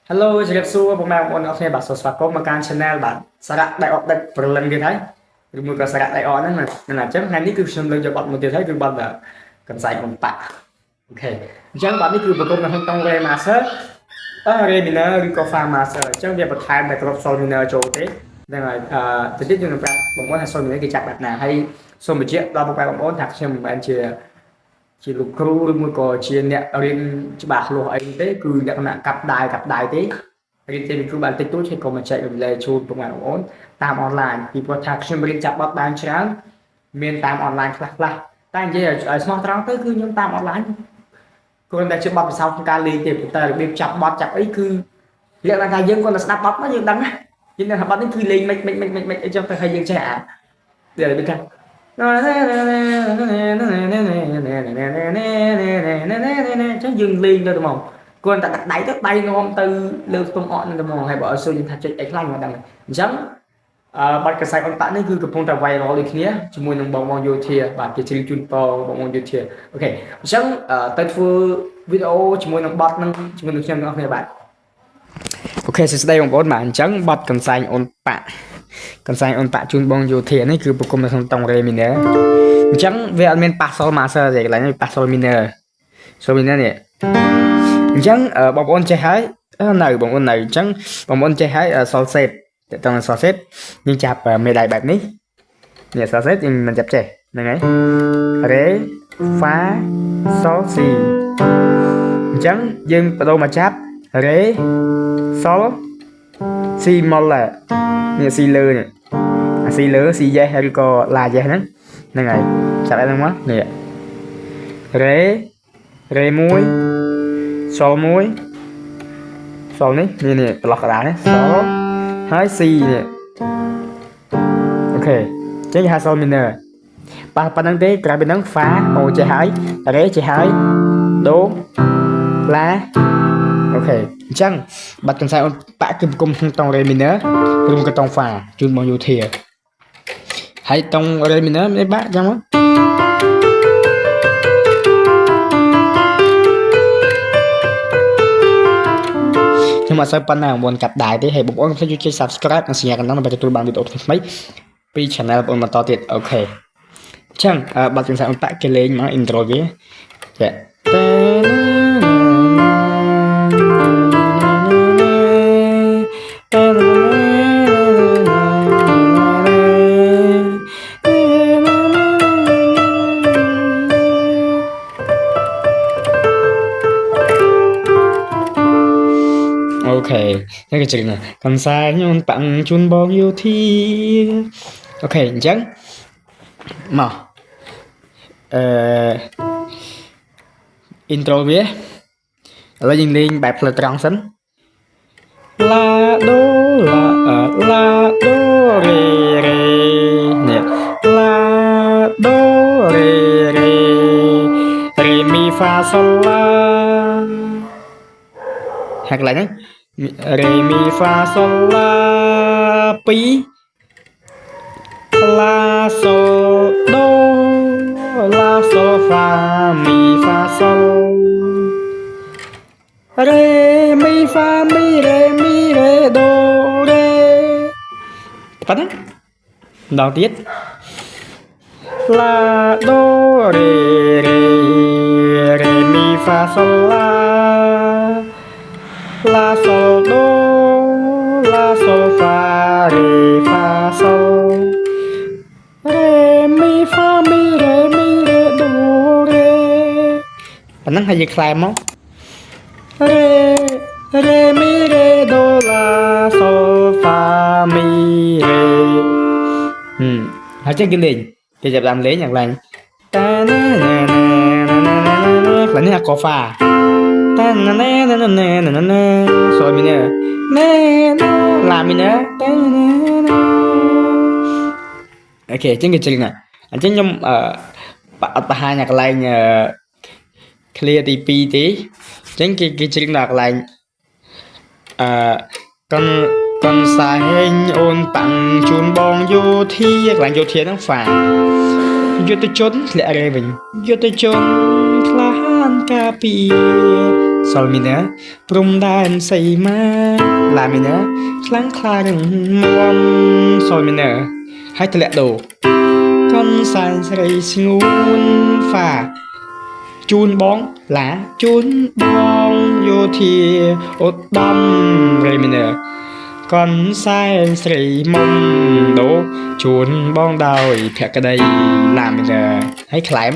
Hello ជម្រាបសួរពុកម៉ែបងប្អូនអរគ្នាបាទសូមស្វាគមន៍មកកាន់ Channel បាទសារៈដៃអកដឹកព្រលឹងទៀតហើយឬមួយក៏សារៈដៃអកហ្នឹងហ្នឹងអញ្ចឹងថ្ងៃនេះគឺខ្ញុំលើកយកបទមួយទៀតហើយគឺបទកំសែងបំប៉ាក់អូខេអញ្ចឹងបទនេះគឺប្រកបនៅក្នុងតង់ Re Master Re Minor ឬក៏ Fa Master អញ្ចឹងវាបន្ថែមតែក្រប Sol Minor ចូលទេហ្នឹងហើយទៅទៀតយើងនឹងប្រាប់បងប្អូនថា Sol Minor គេចាក់បែបណាហើយសូមបញ្ជាក់ដល់បងប្អូនថាខ្ញុំមិនមែនជាលោកគ្រូឬមួយក៏ជាអ្នករៀនច្បាស់លាស់អីទេគឺលក្ខណៈកាប់ដាយទេរៀនចេញពីគ្រូបានតិចតួចហើយក៏មកចែករំលែកជូនបងប្អូនតាមអនឡាញពីព្រោះថាខ្ញុំរៀនចាប់បត់បានច្រើនមានតាមអនឡាញខ្លះតែនិយាយឲ្យស្មោះត្រង់ទៅគឺខ្ញុំតាមអនឡាញគ្រាន់តែជាបទពិសោធន៍ក្នុងការលេងទេប៉ុន្តែរបៀបចាប់បត់ចាប់អីគឺលក្ខណៈថាយើងគាត់ទៅស្ដាប់បទមកយើងដឹងណាយើងដឹងថាបទនេះគឺលេងមិនអីចឹងទៅឲ្យយើងចេះអាវារបៀបថាចឹងយើងលេងទៅហ្មងគ្រាន់តែដាក់ដៃទៅដៃនាំទៅលើខ្ទង់អកនឹងទៅហ្មងហើយបើឲ្យសួរយើងថាចុចអីខ្លាំងមិនដឹងអញ្ចឹងបាត់កសែតអន្តៈនេះគឺកំពុងតែ viral ដូចគ្នាជាមួយនឹងបងយោធាបាទគេជ្រាបជូនពរបងយោធាអូខេអញ្ចឹងទៅធ្វើវីដេអូជាមួយនឹងបតនឹងជាមួយនឹងខ្ញុំទាំងអស់គ្នាបាទអូខេសួស្តីបងប្អូនបាទអញ្ចឹងបតកំសែងអន្តៈជូនបងយោធានេះគឺប្រគំនៅក្នុងតង់ Re Minor អញ្ចឹងវាអត់មានប៉ះ Sol Master ទេកន្លែងនេះប៉ះ Sol Minor នេះអញ្ចឹងបងប្អូនចេះហើយនៅបងប្អូននៅអញ្ចឹងបងប្អូនចេះហើយ Sol Set តើតើ Sol Set យើងចាប់មេដៃបែបនេះ Sol Set យើងមិនចាប់ចេះហ្នឹងហើយ Re Fa Sol Si អញ្ចឹងយើងបដូរមកចាប់ Re Sol Si Moller នេះ Si លើនេះអា Si លើ Si Yes ឬក៏ La Yes ហ្នឹងហើយចាប់အဲ့ហ្នឹងមកនេះ Re 1 Sol 1 Sol នេះប្រឡោះកណ្ដាលនេះ Sol ហើយ C នេះអូខេចេញគេហៅ Sol Minor ប៉ះប៉ុណ្្នឹងទេក្រៅពីហ្នឹង Fa អូចេះហើយ Re ចេះហើយ Do La អូខេអញ្ចឹងបាត់កំសែងប៉ាក់គឺប្រគំក្នុងតង់ Re Minor ឬក៏តង់ Fa ជូនបងយោធាហើយតង់ Re Minor នេះបាក់អញ្ចឹងមកខ្ញុំអត់សូវប៉ុណ្ណាមុនកាប់ដែរទេហើយបងប្អូនខ្ញុំជួយ Subscribe និងសញ្ញាកណ្ដឹងដើម្បីទទួលបានវីដេអូថ្មីៗពី Channel បងប្អូនបន្តទៀតអូខេអញ្ចឹងបាត់កំសែងអន្តៈគេលេងមក intro វាចាអូខេនេះគឺជិះកំសែងខ្ញុំប៉ាំងជូនបងយោធាអូខេអញ្ចឹងមកintro វាឥឡូវយើងលេងបែបផ្លូវត្រង់សិន La Do La Do Re Re នេះ La Do Re Re Re Mi Fa Sol La ហើយកន្លែងហ្នឹង Re Mi Fa Sol La 2 La Sol Do La Sol Fa Mi Fa Sol Re Mi Fa Mi Re Mi Re Do Re ប៉ុណ្ណឹងម្ដងទៀត La Do Re Re Re Mi Fa Sol La La Sol Do La Sol Fa Re Fa Sol Re Mi Fa Mi Re Mi Re Do Re ប៉ុណ្ណឹងហើយយើងខ្លែមមក Re Mi Re Do La Sol Fa Mi Re ហើយចេះគេលេងគេចាប់តាមលេងយ៉ាងឡើងតាណាណាណានេះអាកូហ្វាតាណាណាណាណា Sol Minor ណា La Minor តាណាអូខេចឹងគេចេះណាអញ្ចឹងខ្ញុំអត់បង្ហាញអាកន្លែងclear ទី2ទេអញ្ចឹងគេជ្រៀងដល់កន្លែងកនសែងអូនប៉ាំងជូនបងយោធាកន្លែងយោធាហ្នឹង Fa យុទ្ធជនធ្លាក់រេវិញយុទ្ធជនក្លាហានការពារ Sol minor Prum đàn say ma La minor Khlang khla rừng muôn Sol minor Hai tờ lẹ đồ Con sàn sợi ngún phà Chun bóng lá chun bóng Vô thìa ốt đâm Re minor Con sai sợi mông đố Chun bóng đào Phẹt cái đây La minor Hãy climb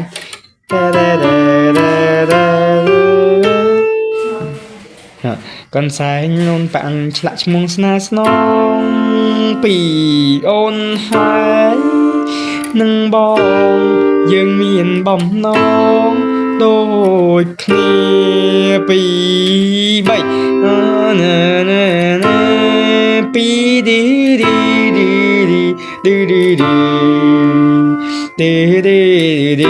con sai nôn bạn chạ mong sna snong pì ôn hai nâng bong dương miền bom nong đôi kia pì bay pì đi đi đi đi đi đi đi đi đi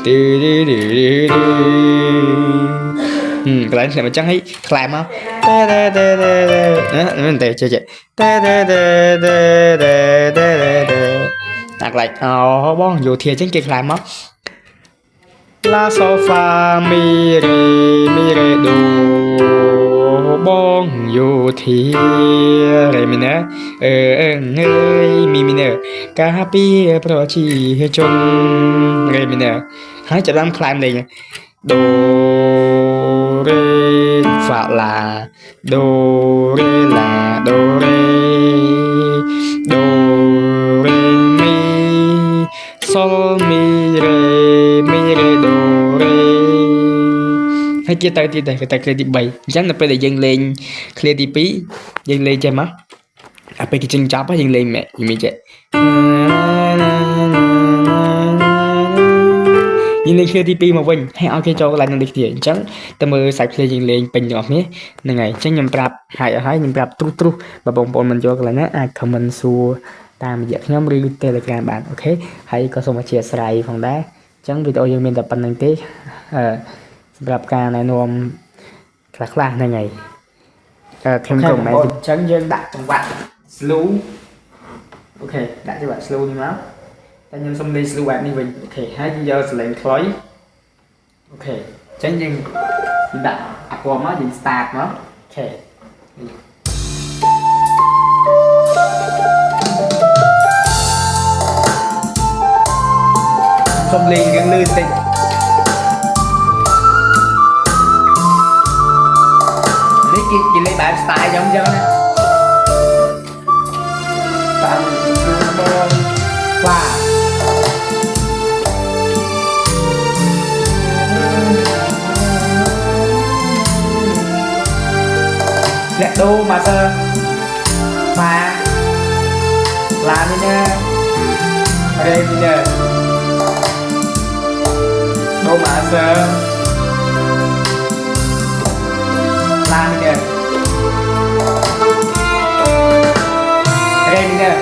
đi đi đi đi cái này mà chẳng hay climb không? Để chơi đặt lại bong dù thiệt chính kia climb không? La sofa mi re do bong dù thiệt re mi nè ơi mi nè cá pi pro chi chôn re mi nè hãy chậm làm climb này nha do re fa la do re la do re mi sol mi re do re hay chia tay cái tay clear đi 3 chẳng là bây giờ dừng lên clear đi 2 dừng lên chơi má à bây cái chân chắp á dừng lên mẹ mình chạy nhìn lên clear đi 2 mà vinh hay ok cho lại năng lực tiền chẳng ta mơ sạch clear dừng lên bình nhọt nhé này ngày chẳng nhầm prap hay nhầm prap tru và bông bông mình cho cái này nó comment xuaតាមរយៈខ្ញុំឬ Telegram បានអូខេហើយក៏សូមអធិស្ឋានផងដែរអញ្ចឹងវីដេអូយើងមានតែប៉ុណ្្នឹងទេសម្រាប់ការណែនាំខ្លះៗហ្នឹងហើយខ្ញុំក៏មិនអញ្ចឹងយើងដាក់ចង្វាក់ slow អូខេដាក់ចង្វាក់ slow នេះមកតែខ្ញុំសុំលេង slow បែបនេះវិញអូខេហើយយើងយកសលេងខ្លុយអូខេអញ្ចឹងយើងដាក់អាពណ៌មកយើង start មកអូខេសុំលេងរឿងលឺតិចនេះគេលេងបែប style ខ្ញុំអញ្ចឹងណាតាមគឺបងខ្លាអ្នកដូរ master ម៉ាឡានេះណារេនេះណា Đô mã sơ La minor Re minor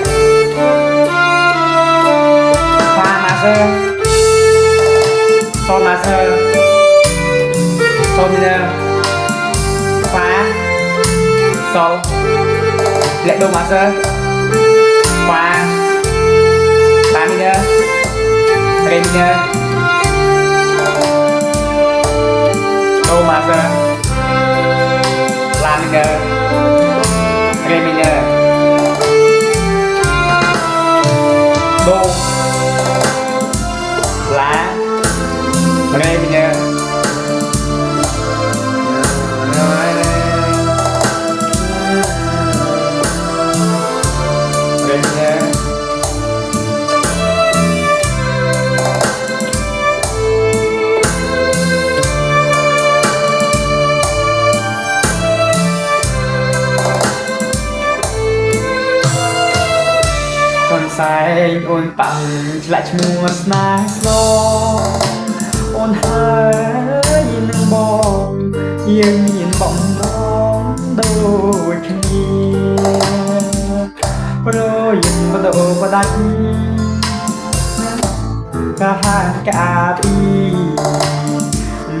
Fa master Sol master Sol minor Fa Sol Lại đô master Fa La minor Re minor Do master La minor Re minor Do La Re minor Re minor sai ôn bằng lại mùa na lo ôn hai nhìn bóng nhìn bóng nó đôi kia rồi nhìn bắt đầu bắt đánh cả hai cả đi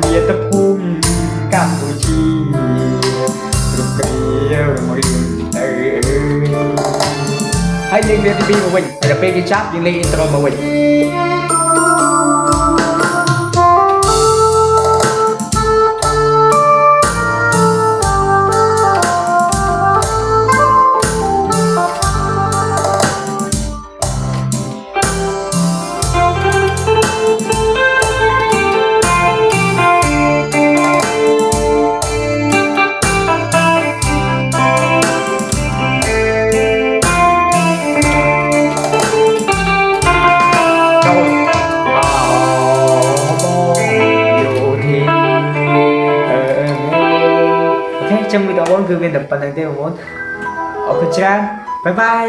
biệt tập hùng Campuchia rồi kia rồi hãy lên TV của mình để phê cái chat lên intro của mình ចឹងវីដេអូបងគឺមានតែប៉ុណ្្នឹងទេបងប្អូនអរគុណច្រើនបាយបាយ